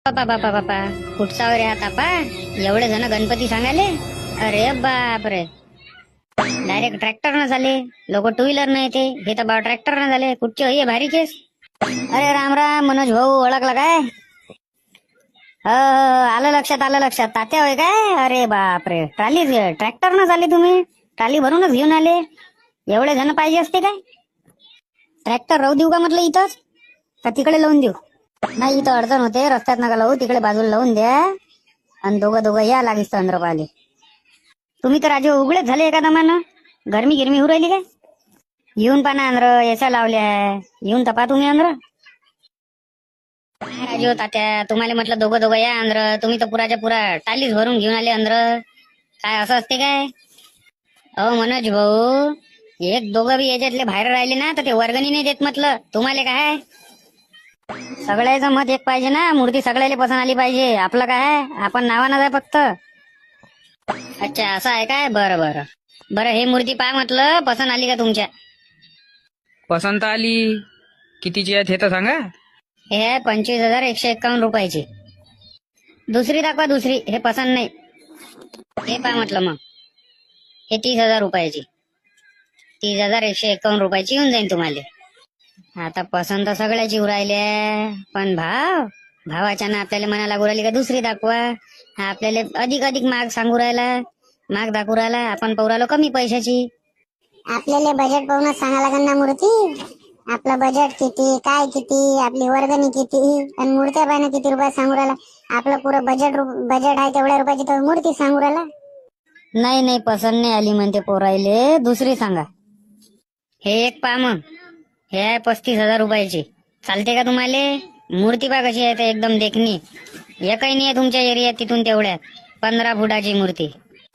बापा बापा बापा कुठचा रे हा तापा. एवढे जण गणपती सांगाले. अरे बाप रे, डायरेक्ट ट्रॅक्टर न झाले लोक. टू व्हीलर न येते, हे तर बा ट्रॅक्टर न झाले. कुठचे हे भारी केस. अरे राम राम मनोज भाऊ, ओळखला काय? आलं लक्षात, आलं लक्षात. तात्या होय काय? अरे बाप रे, ट्राली ट्रॅक्टर न झाले तुम्ही. ट्राली भरूनच घेऊन आले. एवढे जण पाहिजे असते काय? ट्रॅक्टर राहू देऊ का म्हटलं इथंच, का तिकडे लावून देऊ? नाही, इथं अडचण होते, रस्त्यात नका लावू, तिकडे बाजूला लावून द्या. आणि दोघं या लागीस चंद्रपाले. तुम्ही तर राजे उघडेच झाले एका दमानं. गरमी गिरमी होऊ राहिली काय? येऊन पाना अंद्र याचा लावल्या. येऊन तपा तुम्ही अंद्र. काय राजू तात्या, तुम्हाला म्हटलं दोघं या अंद्र. तुम्ही तर पुराच्या पुरा टालीच भरून घेऊन आले अंद्र. काय असं असते काय? अहो मनोज भाऊ, एक दोघं बी याच्यातले बाहेर राहिले ना तर ते वर्गणी नाही देत म्हटलं. तुम्हाला काय सगळ्याचं मत एक पाहिजे ना. मूर्ती सगळ्याला पसंत आली पाहिजे. आपलं काय, आपण नावानं आहे फक्त. अच्छा असं आहे काय? बरं बरं बरं, हे मूर्ती पहा म्हटलं, पसंत आली का तुमच्या? पसंत आली. कितीची आहेत हे तर सांगा. हे आहे 25,151 रुपयाची. दुसरी दाखवा, दुसरी. हे पसंत नाही. हे पहा म्हटलं मग, हे 30,000 रुपयाची. 30,151 रुपयाची येऊन जाईल तुम्हाला. आता पसंत सगळ्याची उरायल्या, पण भावाच्या ना आपल्याला मना लागू राहिली का दुसरी दाखवा. हा आपल्याला अधिक अधिक माग सांगू राहिला, माग दाखवू राहिला. आपण पाहू राहिलो कमी पैशाची. आपल्याला बजेट पाहूनच सांगा लागेल ना मूर्ती. आपलं बजेट किती, काय किती, आपली वर्गणी किती, आणि मूर्त्या पाहिजे किती रुपयात सांगू राहिला. आपलं पुरं बजेट आहे तेवढ्या रुपयाची तर मूर्ती सांगू राहिला. नाही पसंत नाही आली म्हणते पोरायले, दुसरी सांगा. हे एक पहा मग, हे आहे 35,000 रुपयाची. चालते का तुम्हाला? मूर्ती पहा कशी आहे, एकदम देखणी. एकही नाही आहे तुमच्या एरियात तिथून तेवढ्यात. 15 फुटाची मूर्ती.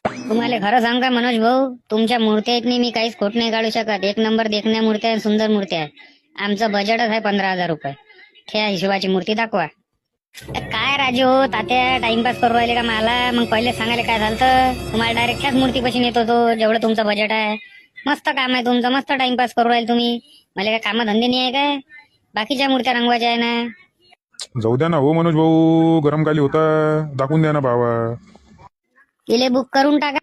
तुम्हाला खरं सांग का मनोज भाऊ, तुमच्या मूर्त्या आहेत नाही, मी काहीच खोट नाही काढू शकत. एक नंबर देखण्या मूर्त्या आहे, सुंदर मूर्त्या आहे. आमचं बजेटच आहे 15,000 रुपये. त्या हिशोबाची मूर्ती दाखवा. काय राजू तात्या, टाइमपास करू राहिले का मला? मग पहिले सांगायला काय झालं? तुम्हाला डायरेक्ट त्याच मूर्तीपाशी नेत होतो जेवढं तुमचं बजेट आहे. मस्त काम आहे तुमचं, मस्त टाइमपास करू राहिले तुम्ही. मला काय काम धंदे नाही आहे काय? बाकीच्या मूर्त्या रंगवायच्या आहे ना. जाऊ द्या ना हो मनोज भाऊ, गरम खाली होता, दाखवून द्या ना भावा. इले बुक करून टाका.